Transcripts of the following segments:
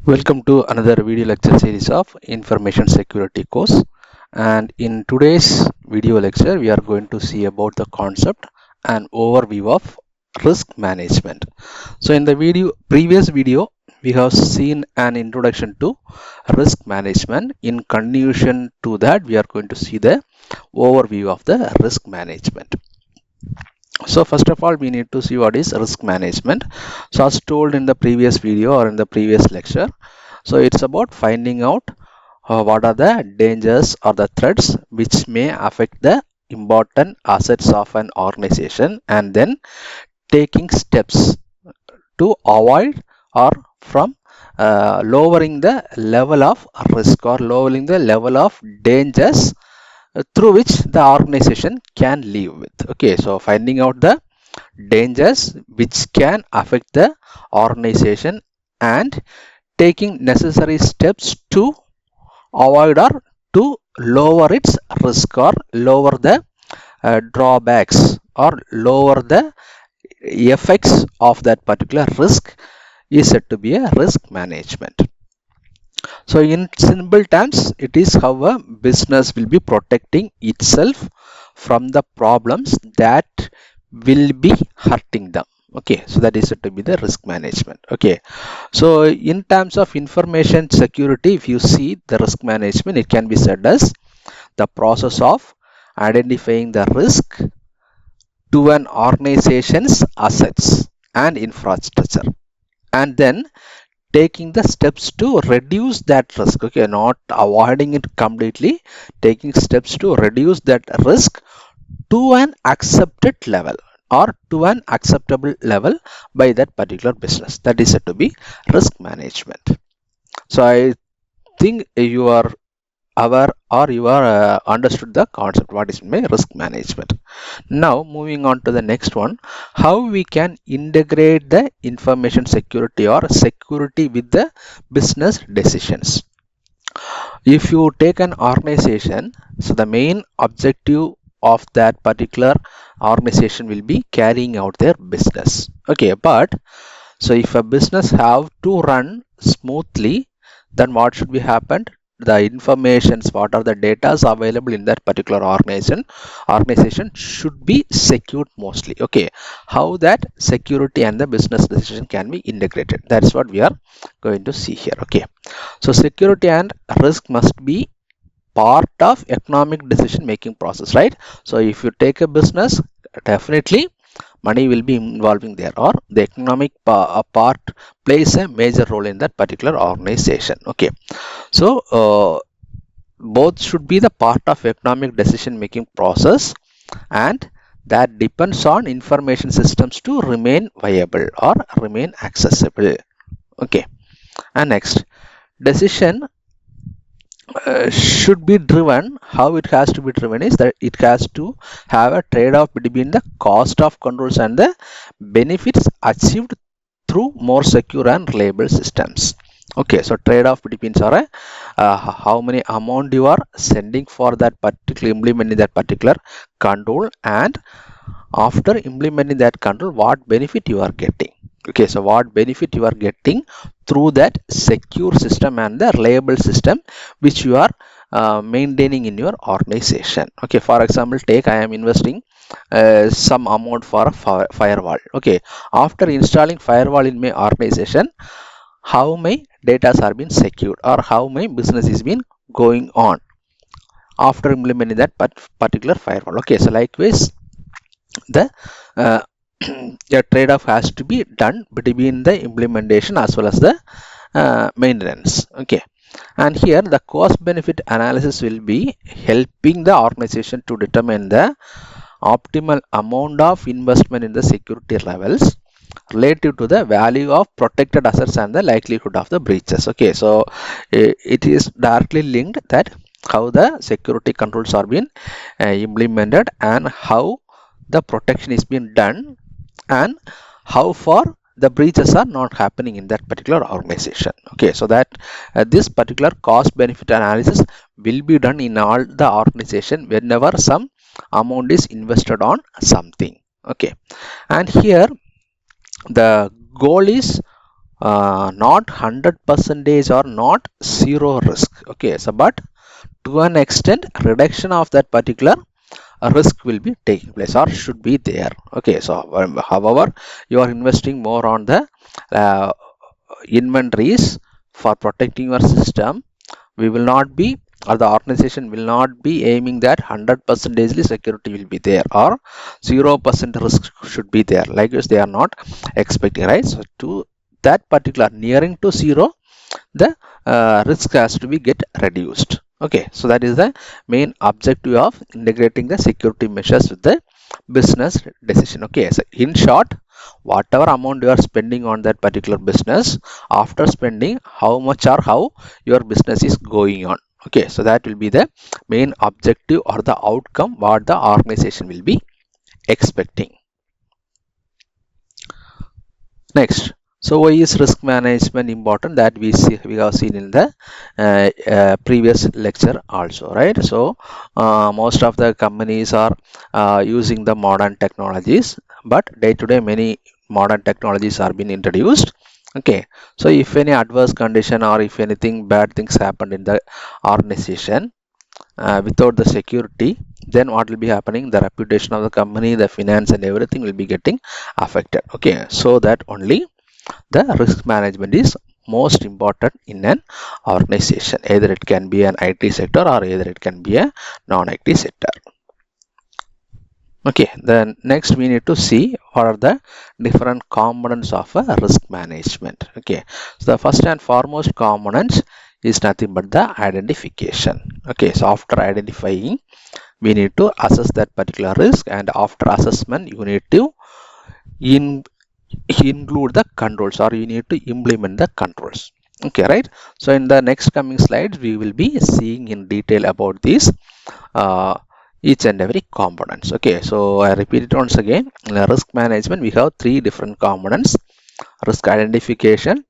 Welcome to another video lecture series of Information Security course, and in today's video lecture we are going to see about the concept and overview of risk management. So in the previous video we have seen an introduction to risk management. In continuation to that, we are going to see the overview of the risk management. So first of all, we need to see what is risk management. So as told in the previous video or in the previous lecture, so it's about finding out what are the dangers or the threats which may affect the important assets of an organization, and then taking steps to avoid or from lowering the level of risk or lowering the level of dangers through which the organization can live with. Okay, so finding out the dangers which can affect the organization and taking necessary steps to avoid or to lower its risk or lower the drawbacks or lower the effects of that particular risk is said to be a risk management. So in simple terms, it is how a business will be protecting itself from the problems that will be hurting them. Okay, so that is said to be the risk management. Okay, so in terms of information security, if you see the risk management, it can be said as the process of identifying the risk to an organization's assets and infrastructure, and then taking the steps to reduce that risk. Okay, not avoiding it completely, taking steps to reduce that risk to an accepted level or to an acceptable level by that particular business. That is said to be risk management. So I think you are aware or you are understood the concept what is my risk management. Now moving on to the next one, how we can integrate the information security or security with the business decisions. If you take an organization, so the main objective of that particular organization will be carrying out their business. Okay, but so if a business have to run smoothly, then what should be happened? The informations, what are the data available in that particular organization should be secured mostly. Okay, how that security and the business decision can be integrated, that's what we are going to see here. Okay, so security and risk must be part of economic decision making process, right? So if you take a business, definitely money will be involving there, or the economic part plays a major role in that particular organization. Okay, so both should be the part of economic decision making process, and that depends on information systems to remain viable or remain accessible. Okay, and next, decision should be driven. How it has to be driven is that it has to have a trade-off between the cost of controls and the benefits achieved through more secure and reliable systems. Okay, so trade-off between are how many amount you are sending for that particular implementing that particular control, and after implementing that control what benefit you are getting. Okay, so what benefit you are getting through that secure system and the reliable system which you are maintaining in your organization. Okay, for example, take I am investing some amount for a firewall. Okay, after installing firewall in my organization, how my data are being secured or how my business is been going on after implementing that particular firewall. Okay, so likewise the a trade-off has to be done between the implementation as well as the maintenance. Okay, and here the cost benefit analysis will be helping the organization to determine the optimal amount of investment in the security levels relative to the value of protected assets and the likelihood of the breaches. Okay, so it is directly linked that how the security controls are being implemented and how the protection is being done and how far the breaches are not happening in that particular organization. Okay, so that this particular cost benefit analysis will be done in all the organization whenever some amount is invested on something. Okay, and here the goal is not 100% or not zero risk. Okay, so but to an extent reduction of that particular risk will be taking place or should be there. Okay, so however you are investing more on the uh, inventories for protecting your system, we will not be, or the organization will not be aiming that 100% security will be there or 0% risk should be there. Like this they are not expecting, right? So to that particular nearing to zero, the risk has to be get reduced. Okay, so that is the main objective of integrating the security measures with the business decision. Okay, so in short, whatever amount you are spending on that particular business, after spending how much or how your business is going on. Okay, so that will be the main objective or the outcome what the organization will be expecting. Next, so why is risk management important? That we have seen in the previous lecture also, right? So most of the companies are using the modern technologies, but day to day many modern technologies are being introduced. Okay, so if any adverse condition or if anything bad things happen in the organization without the security, then what will be happening? The reputation of the company, the finance and everything will be getting affected. Okay, so that only the risk management is most important in an organization. Either it can be an IT sector or either it can be a non-IT sector. Okay, then next we need to see what are the different components of a risk management. Okay, so the first and foremost component is nothing but the identification. Okay, so after identifying, we need to assess that particular risk, and after assessment, you need to in include the controls or you need to implement the controls. Okay, right? So in the next coming slides we will be seeing in detail about these uh, each and every components. Okay, so I repeat it once again. In the risk management we have three different components: risk identification,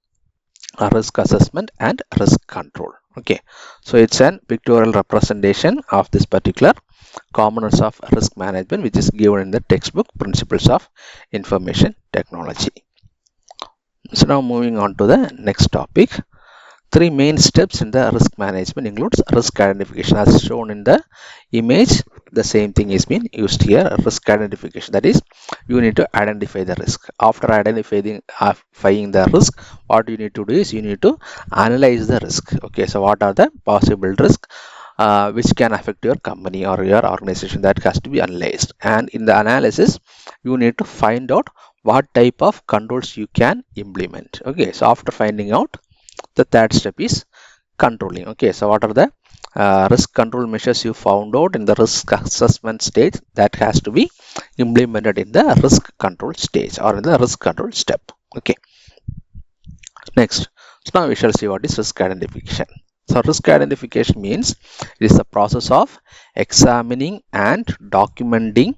risk assessment and risk control. Okay, so it's an pictorial representation of this particular components of risk management which is given in the textbook Principles of Information Technology. So now moving on to the next topic. Three main steps in the risk management includes risk identification. As shown in the image, the same thing is being used here. Risk identification, that is, you need to identify the risk. After identifying the risk, what you need to do is you need to analyze the risk. Okay, so what are the possible risks which can affect your company or your organization? That has to be analyzed, and in the analysis you need to find out what type of controls you can implement. Okay, so after finding out, the third step is controlling. Okay, so what are the risk control measures you found out in the risk assessment stage that has to be implemented in the risk control stage or in the risk control step. Okay, next, so now we shall see what is risk identification. So risk identification means it is the process of examining and documenting.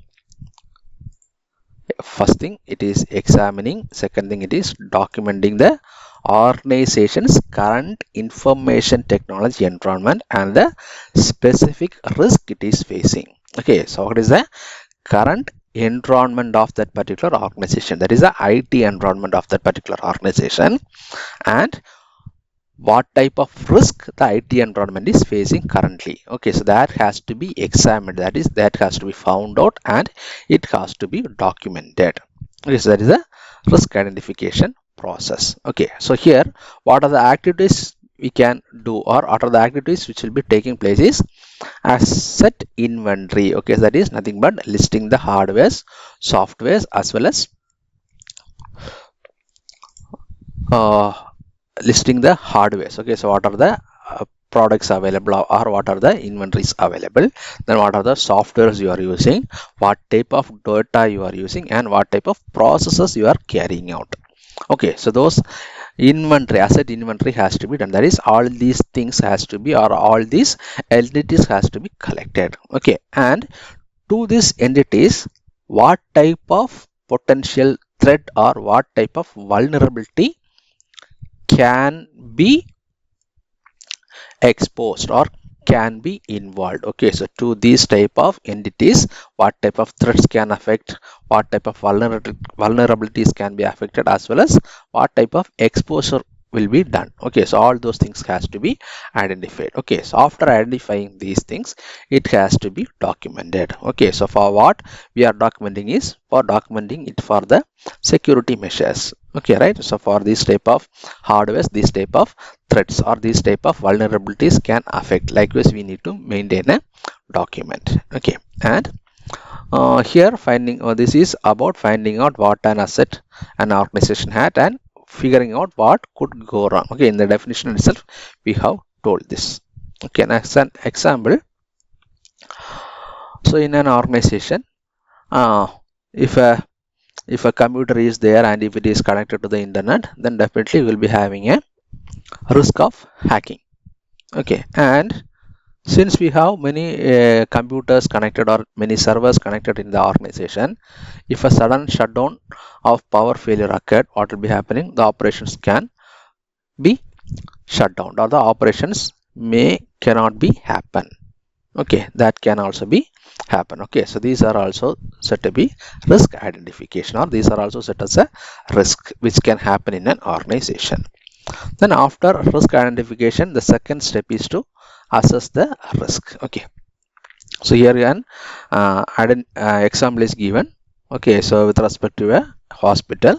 First thing it is examining, second thing it is documenting the organization's current information technology environment and the specific risk it is facing. Okay, so what is the current environment of that particular organization? That is the IT environment of that particular organization, and what type of risk the IT environment is facing currently. Okay, so that has to be examined, that is, that has to be found out and it has to be documented. Okay, so that is the risk identification process. Okay, so here what are the activities we can do, or what are the activities which will be taking place is asset inventory. Okay, so that is nothing but listing the hardwares, softwares as well as uh, listing the hardwares. Okay, so what are the products available or what are the inventories available, then what are the softwares you are using, what type of data you are using, and what type of processes you are carrying out. Okay, so those inventory, asset inventory has to be done. That is, all these things has to be, or all these entities has to be collected. Okay, and to these entities, what type of potential threat or what type of vulnerability can be exposed or can be involved. Okay, so to these type of entities, what type of threats can affect, what type of vulnerabilities can be affected, as well as what type of exposure will be done. Okay, so all those things has to be identified. Okay, so after identifying these things, it has to be documented. Okay, so for what we are documenting is for documenting it for the security measures. Okay, right? So for this type of hardware, this type of threats or these type of vulnerabilities can affect, likewise we need to maintain a document. Okay, and here finding this is about finding out what an asset an organization had and figuring out what could go wrong. Okay, in the definition itself we have told this. Okay, as an example, so in an organization, uh, if a computer is there and if it is connected to the internet, then definitely we will be having a risk of hacking. Okay, and since we have many computers connected or many servers connected in the organization, if a sudden shutdown of power failure occurred, what will be happening? The operations can be shut down or the operations cannot be happen. Okay, that can also be happen. Okay, so these are also set to be risk identification, or these are also set as a risk which can happen in an organization. Then after risk identification, the second step is to assess the risk. Okay, so here an example is given. Okay, so with respect to a hospital,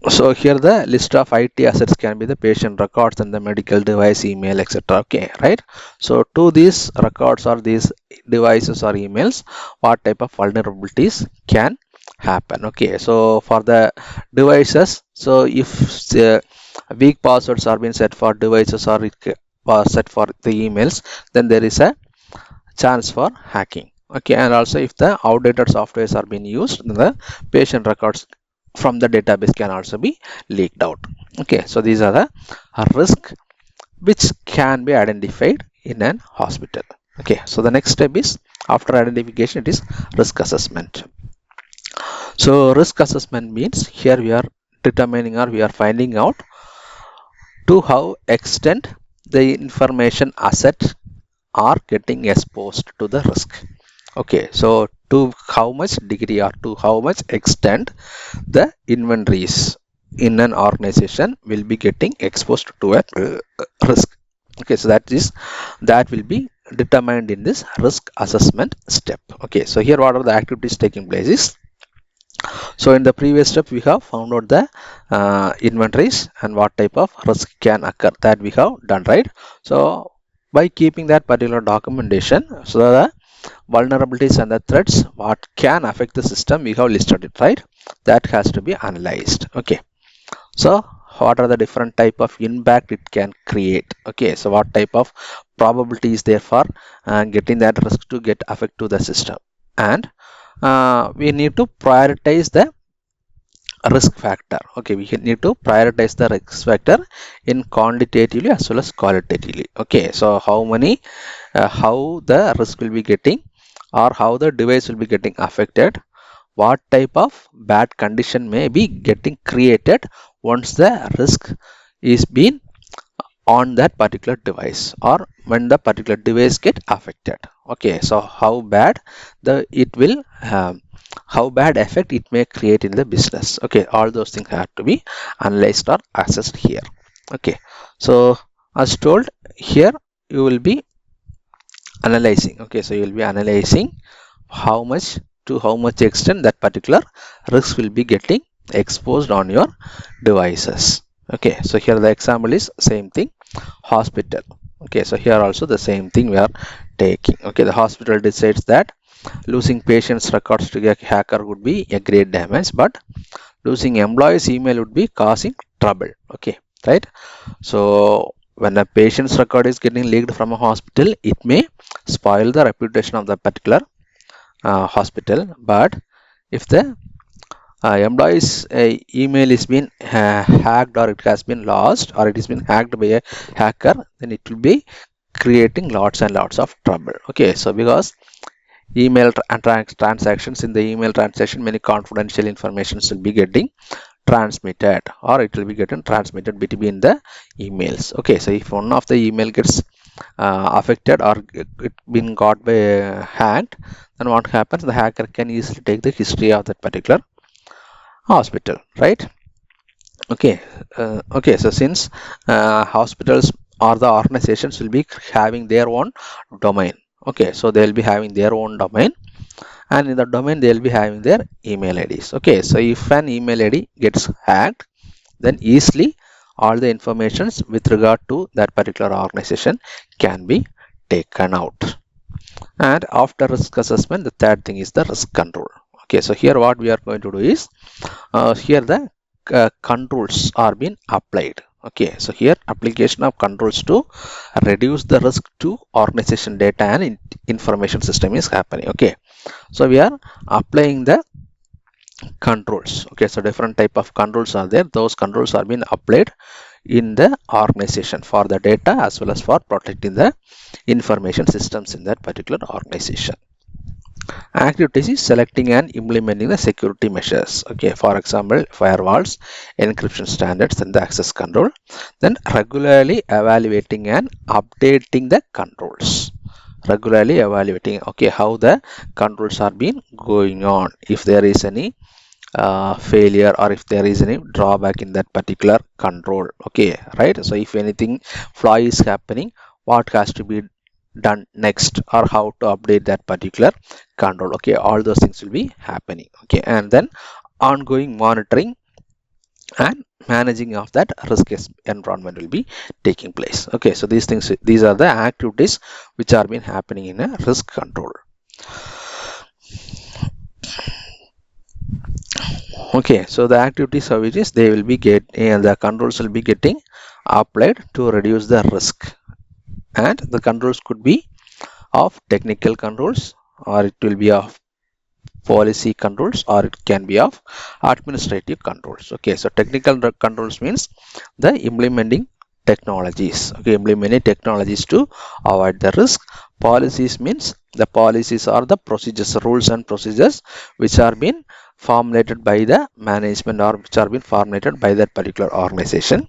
so here the list of IT assets can be the patient records and the medical device, email, etc. Okay, right? So to these records or these devices or emails, what type of vulnerabilities can happen? Okay, so for the devices, so if weak passwords are being set for devices or set for the emails, then there is a chance for hacking. Okay, and also if the outdated softwares are being used, then the patient records from the database can also be leaked out. Okay, so these are the risk which can be identified in an hospital. Okay, so the next step is after identification, it is risk assessment. So risk assessment means here we are determining or we are finding out to how extent the information asset are getting exposed to the risk. Okay, so to how much degree or to how much extent the inventories in an organization will be getting exposed to a risk. Okay, so that will be determined in this risk assessment step. Okay, so here what are the activities taking place is, so in the previous step we have found out the inventories and what type of risk can occur, that we have done, right? So by keeping that particular documentation, so the vulnerabilities and the threats what can affect the system, we have listed it, right? That has to be analyzed. Okay, so what are the different type of impact it can create? Okay, so what type of probability is there for getting that risk to get affect to the system, and we need to prioritize the risk factor. Okay, we need to prioritize the risk factor in quantitatively as well as qualitatively. Okay, so how the risk will be getting or how the device will be getting affected, what type of bad condition may be getting created once the risk is being on that particular device or when the particular device get affected. Okay, so how bad it will how bad effect it may create in the business. Okay, all those things have to be analyzed or assessed here. Okay, so as told here, you will be analyzing. Okay, so you will be analyzing how much to how much extent that particular risk will be getting exposed on your devices. Okay, so here the example is same thing, hospital. Okay, so here also the same thing we are taking. Okay, the hospital decides that losing patients records to a hacker would be a great damage, but losing employees email would be causing trouble. Okay, right? So when a patient's record is getting leaked from a hospital, it may spoil the reputation of the particular hospital. But if the employee's email is been hacked or it has been lost or it has been hacked by a hacker, then it will be creating lots and lots of trouble. Okay, so because email transactions, in the email transaction many confidential information will be getting transmitted, or it will be getting transmitted between the emails. Okay, so if one of the email gets affected or it been got by hacked, then what happens, the hacker can easily take the history of that particular hospital, right? Okay, so since hospitals or the organizations will be having their own domain, okay, so they'll be having their own domain, and in the domain they'll be having their email IDs. Okay, so if an email ID gets hacked, then easily all the informations with regard to that particular organization can be taken out. And after risk assessment, the third thing is the risk control. Okay, so here what we are going to do is here the controls are being applied. Okay, so here application of controls to reduce the risk to organization data and information system is happening. Okay, so we are applying the controls. Okay, so different type of controls are there. Those controls are being applied in the organization for the data as well as for protecting the information systems in that particular organization. Activities is selecting and implementing the security measures. Okay, for example, firewalls, encryption standards, and the access control. Then regularly evaluating and updating the controls. Regularly evaluating, okay, how the controls are being going on. If there is any failure or if there is any drawback in that particular control. Okay, right? So if anything flaw is happening, what has to be done next, or how to update that particular control. Okay, all those things will be happening. Okay, and then ongoing monitoring and managing of that risk environment will be taking place. Okay, so these are the activities which are been happening in a risk control. Okay, so the activities of which is they will be the controls will be getting applied to reduce the risk, and the controls could be of technical controls, or it will be of policy controls, or it can be of administrative controls. Okay, so technical controls means the implementing technologies. Okay, implementing technologies to avoid the risk. Policies means the policies are the procedures, rules and procedures which are being formulated by the management or which are being formulated by that particular organization.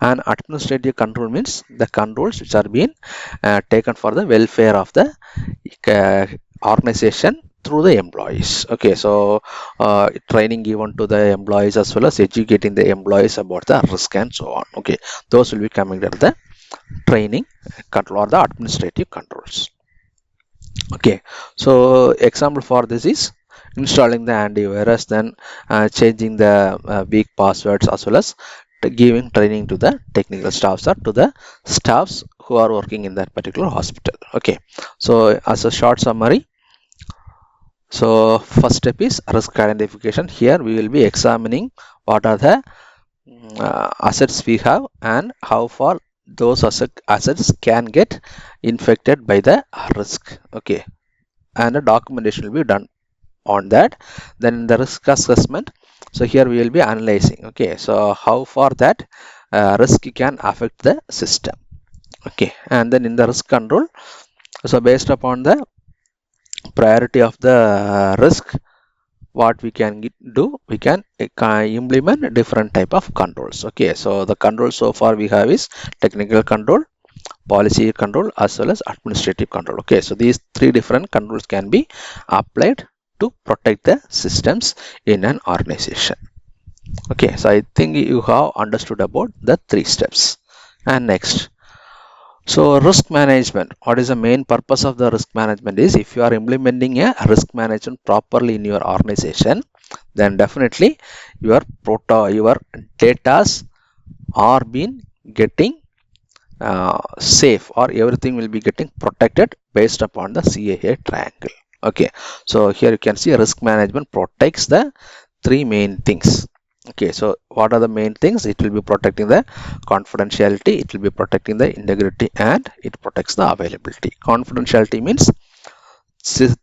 And administrative control means the controls which are being taken for the welfare of the organization through the employees. Okay, so training given to the employees as well as educating the employees about the risk and so on. Okay, those will be coming under the training control or the administrative controls. Okay, so example for this is installing the antivirus, then changing the weak passwords, as well as giving training to the technical staffs or to the staffs who are working in that particular hospital. Okay, so as a short summary, so first step is risk identification. Here we will be examining what are the assets we have and how far those assets can get infected by the risk. Okay, and a documentation will be done on that. Then in the risk assessment, so here we will be analyzing, okay, so how far that risk can affect the system. Okay, and then in the risk control, so based upon the priority of the risk, what we can do, we can implement different type of controls. Okay, so the control so far we have is technical control, policy control, as well as administrative control. Okay, so these three different controls can be applied to protect the systems in an organization. Okay, so I think you have understood about the three steps. And next, so risk management, what is the main purpose of the risk management is, if you are implementing a risk management properly in your organization, then definitely your datas are being getting safe, or everything will be getting protected based upon the CAA triangle. Okay, so here you can see risk management protects the three main things. Okay, so what are the main things? It will be protecting the confidentiality, it will be protecting the integrity, and it protects the availability. Confidentiality means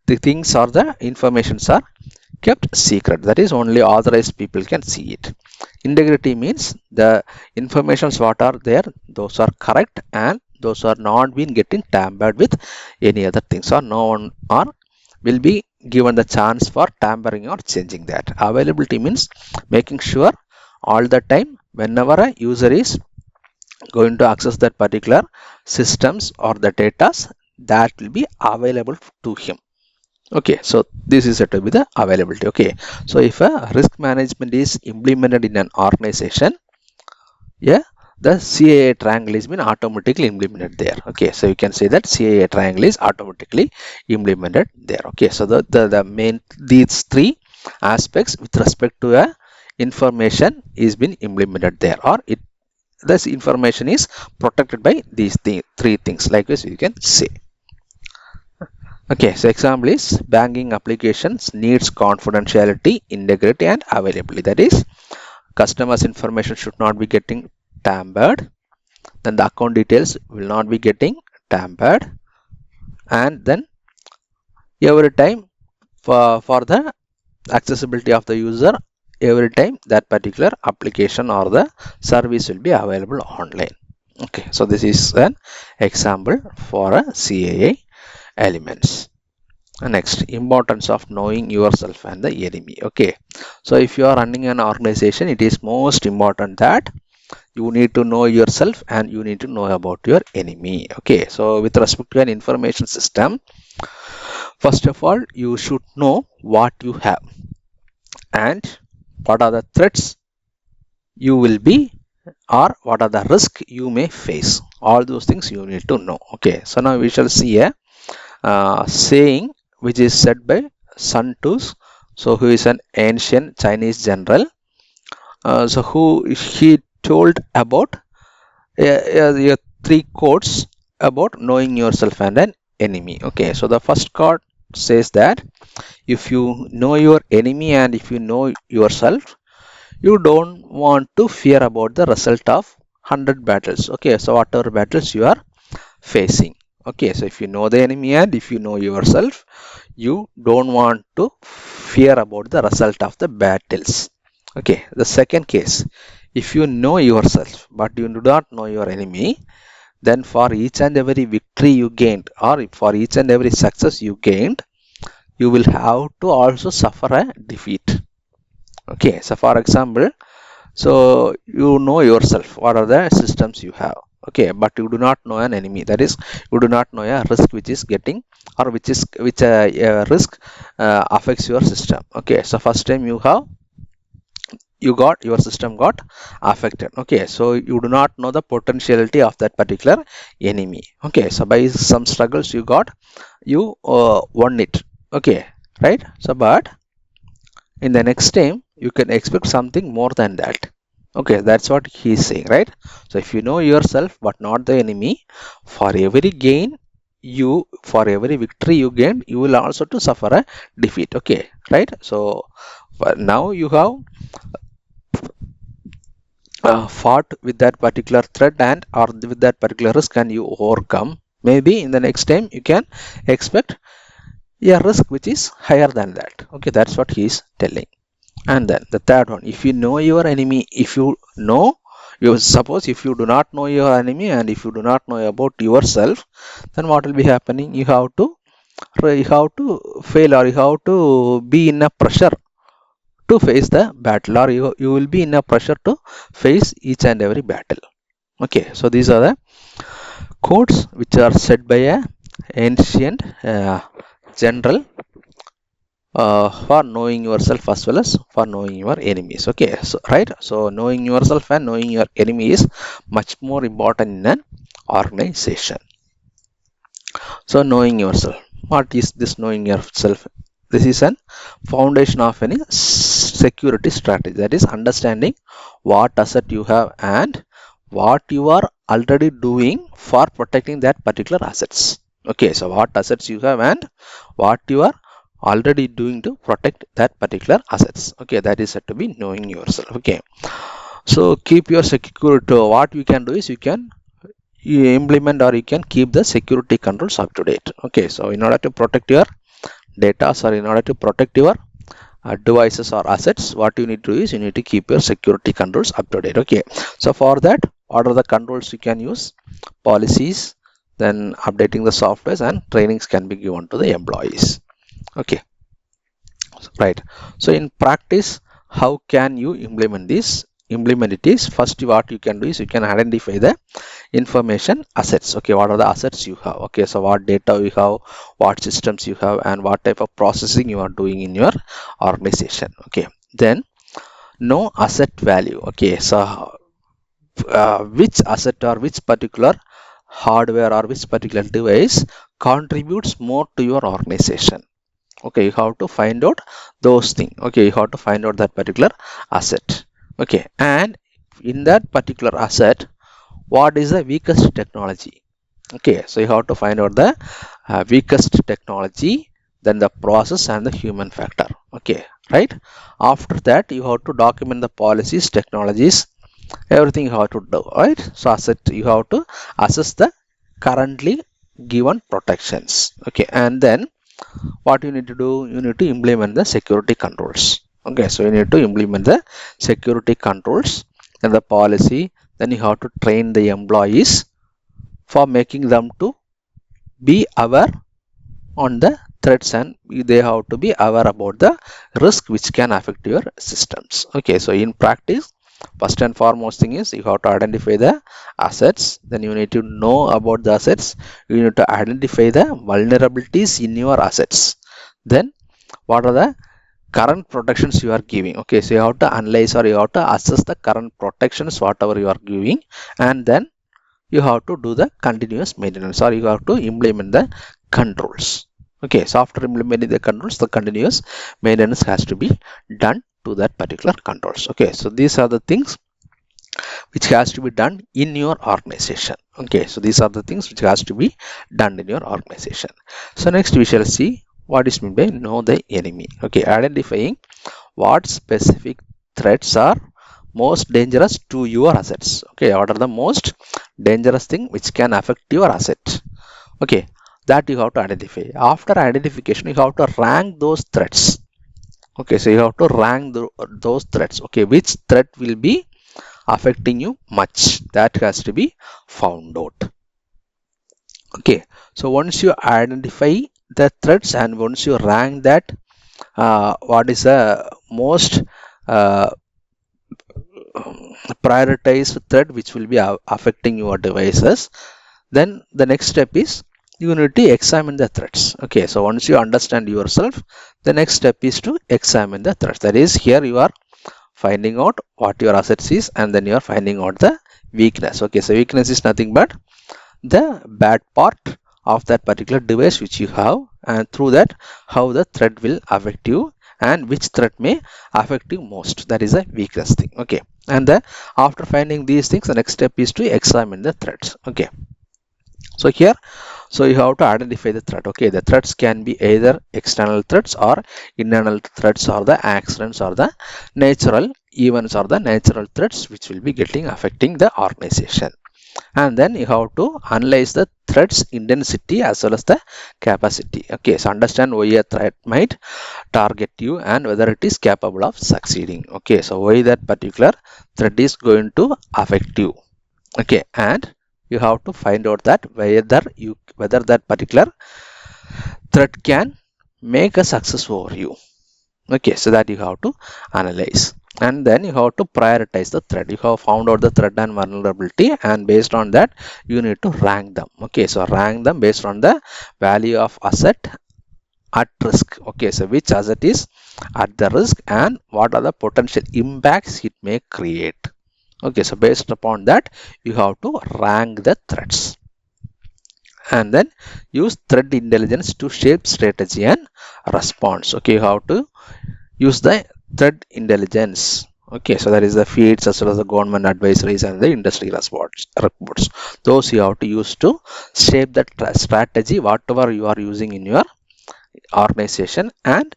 the things or the informations are kept secret, that is only authorized people can see it. Integrity means the informations what are there, those are correct, and those are not been getting tampered with any other things, or no one or will be given the chance for tampering or changing that. Availability means making sure all the time whenever a user is going to access that particular systems or the data, that will be available to him. Okay, so this is said to be the availability. Okay, so if a risk management is implemented in an organization, yeah, the CAA triangle is been automatically implemented there. Okay, so you can say that CAA triangle is automatically implemented there. Okay, so the main these three aspects with respect to a information is been implemented there, or it this information is protected by these three things, like this you can say. Okay, so example is banking applications needs confidentiality, integrity and availability. That is, customers information should not be getting tampered, then the account details will not be getting tampered, and then every time for the accessibility of the user, every time that particular application or the service will be available online. Okay, so this is an example for a CAA elements. Next, importance of knowing yourself and the enemy. Okay, so if you are running an organization, it is most important that you need to know yourself and you need to know about your enemy. Okay, so with respect to an information system, first of all, you should know what you have and what are the threats you will be, or what are the risks you may face. All those things you need to know. Okay, so now we shall see a saying which is said by Sun Tzu, so who is an ancient Chinese general. So who he told about three quotes about knowing yourself and an enemy. Okay, so the first quote says that if you know your enemy and if you know yourself, you don't want to fear about the result of 100 battles. Okay, so whatever battles you are facing. Okay, so if you know the enemy and if you know yourself, you don't want to fear about the result of the battles. Okay, the second case, if you know yourself but you do not know your enemy, then for each and every victory you gained or for each and every success you gained, you will have to also suffer a defeat. Okay, so for example, so you know yourself, what are the systems you have. Okay, but you do not know an enemy. That is, you do not know a risk which is getting or which risk affects your system. Okay, so first time your system got affected. Okay, so you do not know the potentiality of that particular enemy. Okay, so by some struggles you won it. Okay, right? So but in the next time you can expect something more than that. Okay, that's what he's saying, right? So if you know yourself but not the enemy, for every gain for every victory you gain, you will also to suffer a defeat. Okay, right? So now you have fought with that particular threat and or with that particular risk and you overcome. Maybe in the next time you can expect a risk which is higher than that. Okay, that's what he is telling. And then the third one, if you know your enemy, if you know, you suppose if you do not know your enemy and if you do not know about yourself, then what will be happening? You have to fail or you have to be in a pressure to face the battle, or you will be in a pressure to face each and every battle. Okay, so these are the quotes which are said by a ancient general for knowing yourself as well as for knowing your enemies. Okay, so right, so knowing yourself and knowing your enemy is much more important in an organization. So knowing yourself, what is this knowing yourself? This is an foundation of any security strategy, that is understanding what asset you have and what you are already doing for protecting that particular assets. Okay, so what assets you have and what you are already doing to protect that particular assets. Okay, that is said to be knowing yourself. Okay, so keep your security. What you can do is you implement or you can keep the security controls up to date. Okay, so in order to protect your data or in order to protect your devices or assets, what you need to do is you need to keep your security controls up to date. Okay, so for that, what are the controls you can use? Policies, then updating the softwares and trainings can be given to the employees. Okay, right. So in practice, how can you implement these implement it is, first what you can do is you can identify the information assets. Okay, what are the assets you have? Okay, so what data you have, what systems you have, and what type of processing you are doing in your organization. Okay, then know asset value. Okay, so which asset or which particular hardware or which particular device contributes more to your organization. Okay, you have to find out those things. Okay, you have to find out that particular asset. Okay, and in that particular asset, what is the weakest technology? Okay, so you have to find out the weakest technology, then the process and the human factor. Okay, right? After that, you have to document the policies, technologies, everything you have to do, right? So asset, you have to assess the currently given protections. Okay, and then what you need to do, you need to implement the security controls. Okay, so you need to implement the security controls and the policy. Then you have to train the employees for making them to be aware on the threats, and they have to be aware about the risk which can affect your systems. Okay, so in practice, first and foremost thing is you have to identify the assets, then you need to know about the assets, you need to identify the vulnerabilities in your assets, then what are the current protections you are giving. Okay, so you have to analyze or you have to assess the current protections whatever you are giving, and then you have to do the continuous maintenance or you have to implement the controls. Okay, so after implementing the controls, the continuous maintenance has to be done to that particular controls. Okay, so these are the things which has to be done in your organization. Okay, so these are the things which has to be done in your organization. So next we shall see what is meant by know the enemy. Okay, identifying what specific threats are most dangerous to your assets. Okay, what are the most dangerous thing which can affect your asset? Okay, that you have to identify. After identification, you have to rank those threats. Okay, so you have to rank those threats. Okay, which threat will be affecting you much, that has to be found out. Okay, so once you identify the threats and once you rank that, what is the most uh, prioritized threat which will be affecting your devices, then the next step is you need to examine the threats. Okay, so once you understand yourself, the next step is to examine the threats. That is, here you are finding out what your assets is, and then you are finding out the weakness. Okay, so weakness is nothing but the bad part of that particular device which you have, and through that how the threat will affect you and which threat may affect you most, that is a weakness thing. Okay, and then after finding these things, the next step is to examine the threats. Okay, so here, so you have to identify the threat. Okay, the threats can be either external threats or internal threats or the accidents or the natural events or the natural threats which will be getting affecting the organization. And then you have to analyze the threats intensity as well as the capacity. Okay, so understand why a threat might target you and whether it is capable of succeeding. Okay, so why that particular threat is going to affect you. Okay, and you have to find out that whether that particular threat can make a success over you. Okay, so that you have to analyze, and then you have to prioritize the threat. You have found out the threat and vulnerability, and based on that you need to rank them. Okay, so rank them based on the value of asset at risk. Okay, so which asset is at the risk and what are the potential impacts it may create. Okay, so based upon that you have to rank the threats, and then use threat intelligence to shape strategy and response. Okay, you have to use the threat intelligence. Okay, so that is the feeds as well as the government advisories and the industry reports. Those you have to use to shape that strategy whatever you are using in your organization and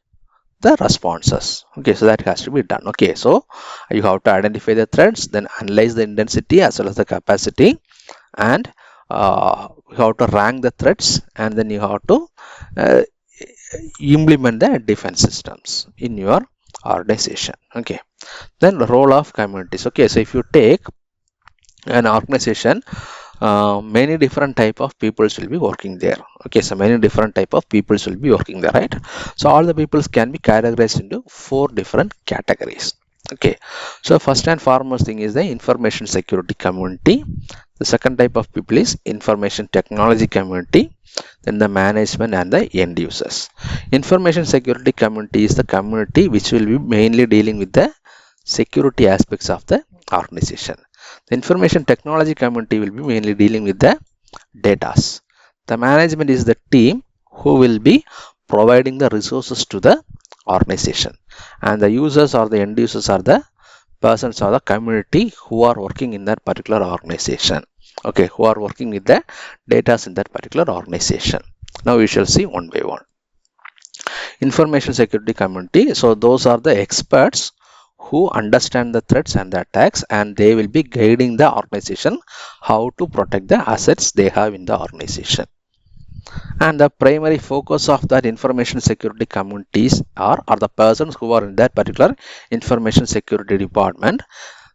the responses. Okay, so that has to be done. Okay, so you have to identify the threats, then analyze the intensity as well as the capacity, and you have to rank the threats, and then you have to implement the defense systems in your organization. Okay, then the role of communities. Okay, so if you take an organization, many different type of peoples will be working there. Okay, so many different type of peoples will be working there, right? So all the peoples can be categorized into 4 different categories. Okay, so first and foremost thing is the information security community. The second type of people is information technology community, then the management and the end users. Information security community is the community which will be mainly dealing with the security aspects of the organization. The information technology community will be mainly dealing with the data. The management is the team who will be providing the resources to the organization, and the users or the end users are the persons or the community who are working in that particular organization. Okay, who are working with the data in that particular organization. Now we shall see one by one. Information security community, so those are the experts who understand the threats and the attacks, and they will be guiding the organization how to protect the assets they have in the organization. And the primary focus of that information security communities are the persons who are in that particular information security department.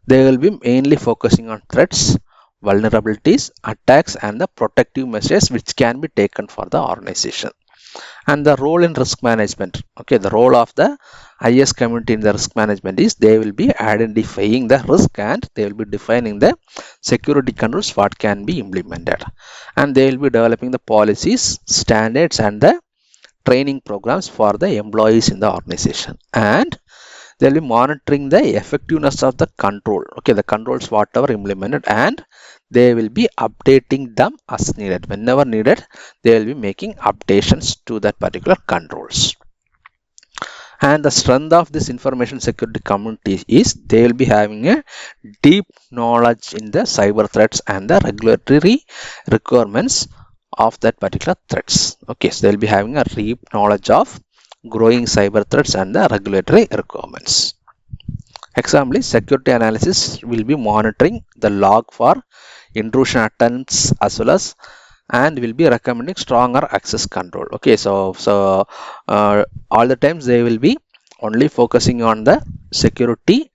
They will be mainly focusing on threats, vulnerabilities, attacks, and the protective measures which can be taken for the organization. And the role in risk management, okay, the role of the IS community in the risk management is they will be identifying the risk, and they will be defining the security controls what can be implemented, and they will be developing the policies, standards, and the training programs for the employees in the organization, and they will be monitoring the effectiveness of the control, okay, the controls whatever implemented, and they will be updating them as needed. Whenever needed, they will be making updations to that particular controls. And the strength of this information security community is they will be having a deep knowledge in the cyber threats and the regulatory requirements of that particular threats. Okay, so they'll be having a deep knowledge of growing cyber threats and the regulatory requirements. Example is security analysis will be monitoring the log for intrusion attempts as well as, and will be recommending stronger access control. Okay, so all the times they will be only focusing on the security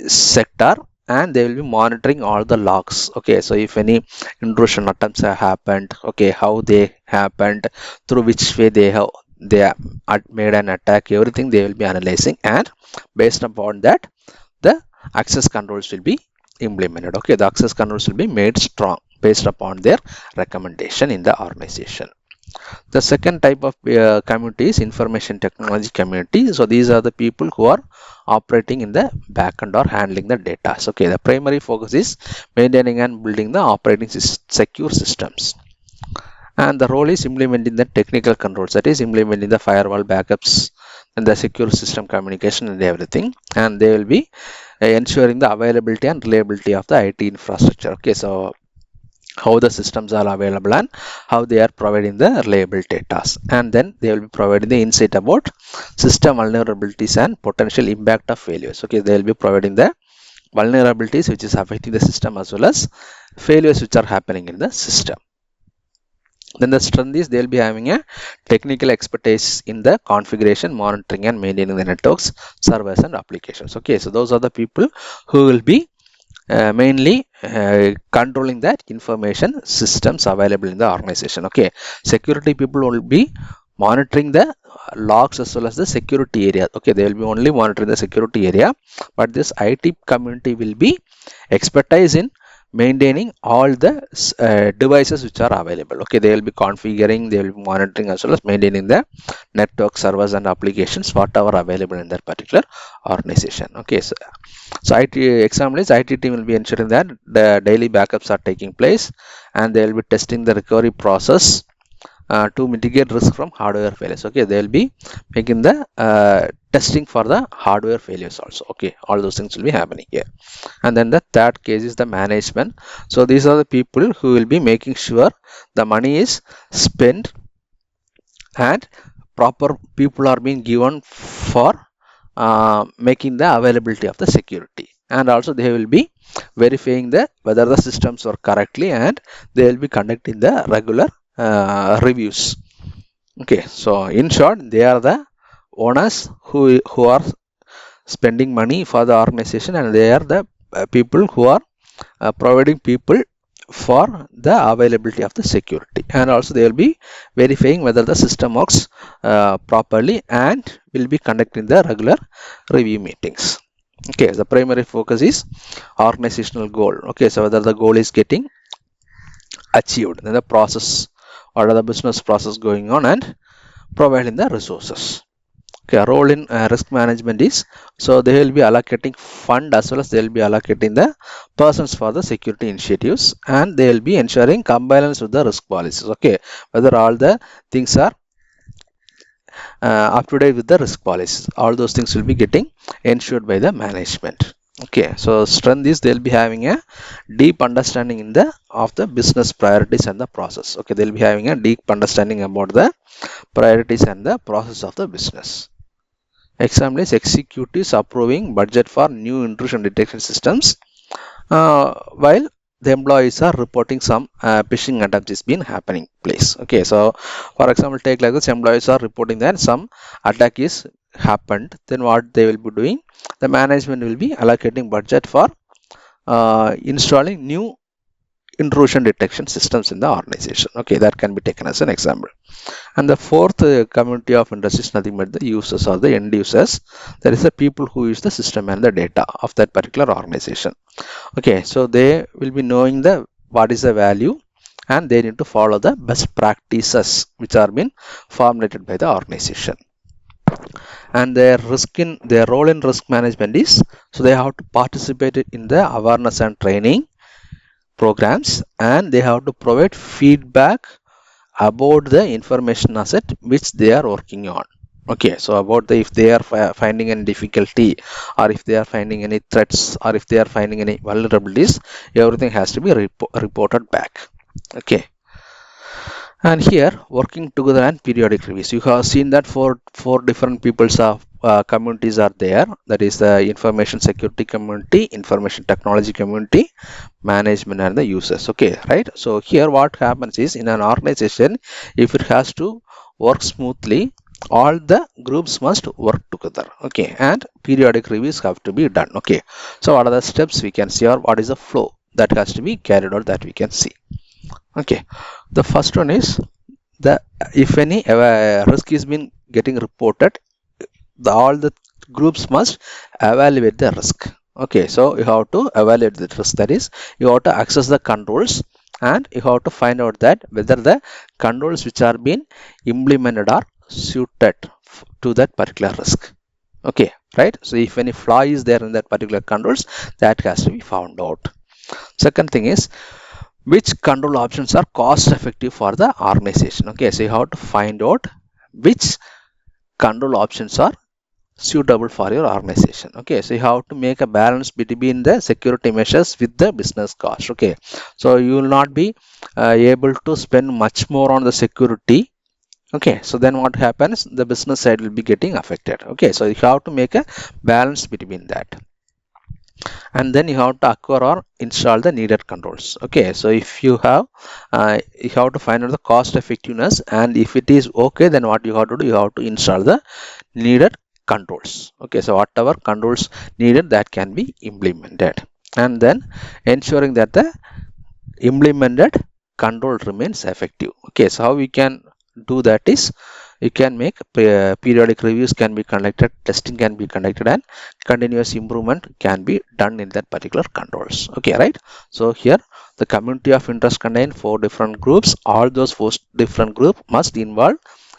sector, and they will be monitoring all the logs. Okay, so if any intrusion attempts have happened, okay, how they happened, through which way they have made an attack, everything they will be analyzing, and based upon that the access controls will be implemented. Okay, the access controls will be made strong based upon their recommendation in the organization. The second type of community is information technology community. So these are the people who are operating in the backend or handling the data. So, okay, the primary focus is maintaining and building the operating secure systems, and the role is implementing the technical controls, that is implementing the firewall backups and the secure system communication and everything, and they will be ensuring the availability and reliability of the IT infrastructure. Okay, so how the systems are available and how they are providing the reliable data, and then they will be providing the insight about system vulnerabilities and potential impact of failures. Okay, they will be providing the vulnerabilities which is affecting the system as well as failures which are happening in the system. Then the strength is they will be having a technical expertise in the configuration, monitoring, and maintaining the networks, servers, and applications. Okay, so those are the people who will be mainly controlling that information systems available in the organization. Okay, security people will be monitoring the logs as well as the security area. Okay, they will be only monitoring the security area, but this IT community will be expertise in maintaining all the devices which are available. Okay, they will be configuring, they will be monitoring as well as maintaining the network, servers, and applications whatever available in that particular organization. Okay, so IT example is IT team will be ensuring that the daily backups are taking place, and they will be testing the recovery process to mitigate risk from hardware failures. Okay, they will be making the testing for the hardware failures also. Okay, all those things will be happening here. And then the third case is the management. So these are the people who will be making sure the money is spent and proper people are being given for making the availability of the security, and also they will be verifying the whether the systems work correctly, and they will be conducting the regular reviews. Okay, so in short, they are the owners who are spending money for the organization, and they are the people who are providing people for the availability of the security, and also they will be verifying whether the system works properly, and will be conducting the regular review meetings. Okay, the primary focus is organizational goal. Okay, so whether the goal is getting achieved, then the process, what are the business process going on, and providing the resources. Okay, role in risk management is, so they will be allocating fund as well as they will be allocating the persons for the security initiatives, and they will be ensuring compliance with the risk policies. Okay, whether all the things are up to date with the risk policies, all those things will be getting ensured by the management. Okay, so strength is they'll be having a deep understanding in the of the business priorities and the process. Okay, they'll be having a deep understanding about the priorities and the process of the business. Example is executives approving budget for new intrusion detection systems, while the employees are reporting some phishing attempts is been happening place. Okay, so for example, take like this, employees are reporting that some attack is happened, then what they will be doing, the management will be allocating budget for installing new intrusion detection systems in the organization. Okay, that can be taken as an example. And the fourth community of interest is nothing but the users or the end users. That is the people who use the system and the data of that particular organization. Okay, so they will be knowing the what is the value, and they need to follow the best practices which are being formulated by the organization. And their role in risk management is, so they have to participate in the awareness and training programs, and they have to provide feedback about the information asset which they are working on. Okay, so about the, if they are finding any difficulty, or if they are finding any threats, or if they are finding any vulnerabilities, everything has to be reported back. Okay, and here working together and periodic reviews, you have seen that four different peoples of communities are there. That is the information security community, information technology community, management, and the users. Okay, right? So here what happens is, in an organization, if it has to work smoothly, all the groups must work together. Okay, and periodic reviews have to be done. Okay, so what are the steps we can see, or what is the flow that has to be carried out, that we can see. Okay, the first one is, the if any risk is been getting reported, all the groups must evaluate the risk. Okay, so you have to evaluate the risk, that is, you have to access the controls, and you have to find out that whether the controls which are being implemented are suited to that particular risk. Okay, right? So if any flaw is there in that particular controls, that has to be found out. Second thing is, which control options are cost effective for the organization. Okay, so you have to find out which control options are suitable for your organization. Okay, so you have to make a balance between the security measures with the business cost. Okay, so you will not be able to spend much more on the security. Okay, so then what happens, the business side will be getting affected. Okay, so you have to make a balance between that, and then you have to acquire or install the needed controls. Okay, so if you have to find out the cost effectiveness, and if it is okay, then what you have to do, you have to install the needed controls. Okay, so whatever controls needed, that can be implemented, and then ensuring that the implemented control remains effective. Okay, so how we can do that is, you can make periodic reviews can be conducted, testing can be conducted, and continuous improvement can be done in that particular controls. Okay, right? So here the community of interest contain 4 different groups. All those 4 different groups must involve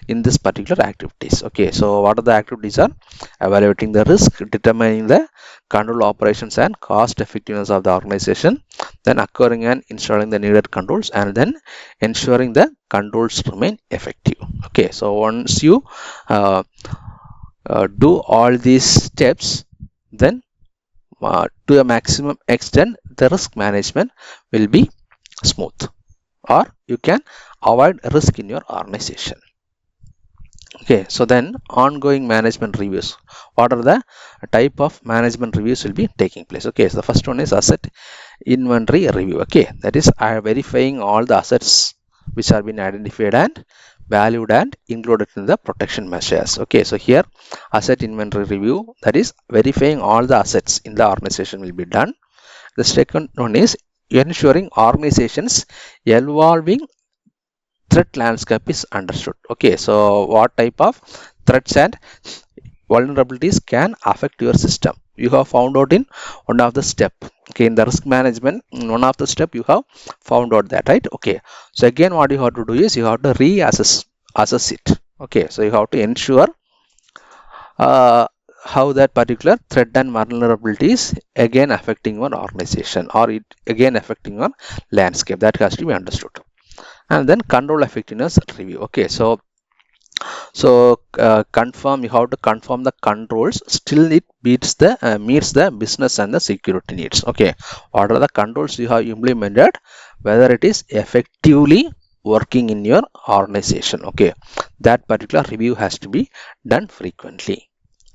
in this particular activities. Okay, so what are the activities are? Evaluating the risk, determining the control operations and cost effectiveness of the organization, then acquiring and installing the needed controls, and then ensuring the controls remain effective. Okay, so once you do all these steps, then to a maximum extent, the risk management will be smooth, or you can avoid risk in your organization. Okay, so then ongoing management reviews. What are the type of management reviews will be taking place? Okay, so the first one is asset inventory review. Okay, that is verifying all the assets which have been identified and valued and included in the protection measures. Okay, so here asset inventory review, that is verifying all the assets in the organization will be done. The second one is ensuring organizations evolving threat landscape is understood. Okay, so what type of threats and vulnerabilities can affect your system, you have found out in one of the step. Okay, in the risk management, in one of the step you have found out that, right? Okay, so again what you have to do is you have to assess it. Okay, so you have to ensure how that particular threat and vulnerability is again affecting your organization, or it again affecting your landscape. That has to be understood. And then control effectiveness review. Okay, so confirm, you have to confirm the controls still it meets the business and the security needs. Okay, what are the controls you have implemented, whether it is effectively working in your organization. Okay, that particular review has to be done frequently.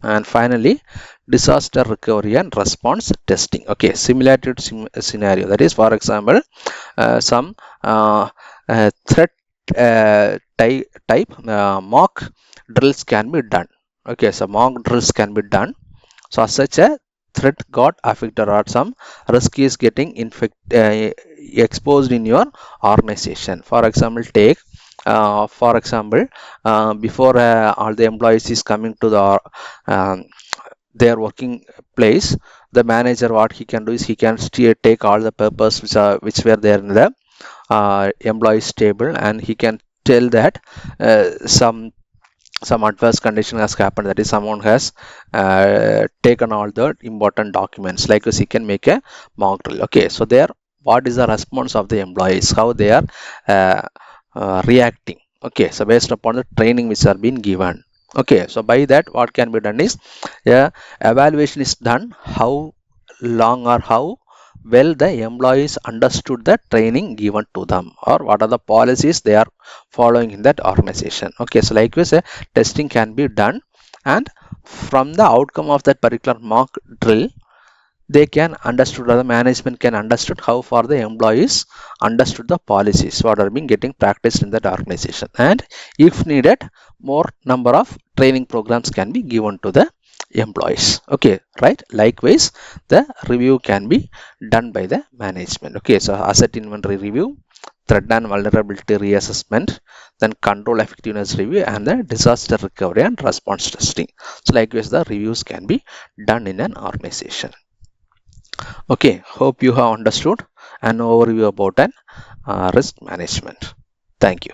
And finally, disaster recovery and response testing. Okay, simulated scenario, that is, for example, some threat type mock drills can be done. Okay, so mock drills can be done. So as such a threat got affected or some risk is getting exposed in your organization. For example, take before all the employees is coming to the their working place, the manager, what he can do is he can still take all the papers which were there in the employees table, and he can tell that some adverse condition has happened, that is someone has taken all the important documents, like this he can make a mock drill. Okay, so there, what is the response of the employees, how they are uh, reacting. Okay, so based upon the training which are being given. Okay, so by that what can be done is, yeah, evaluation is done, how long or how well the employees understood the training given to them, or what are the policies they are following in that organization. Okay, so like we say, testing can be done, and from the outcome of that particular mock drill, they can understood, or the management can understood how far the employees understood the policies what are being getting practiced in that organization, and if needed, more number of training programs can be given to the employees. Okay, right? Likewise, the review can be done by the management. Okay, so asset inventory review, threat and vulnerability reassessment, then control effectiveness review, and the disaster recovery and response testing. So likewise, the reviews can be done in an organization. Okay, hope you have understood an overview about an risk management. Thank you.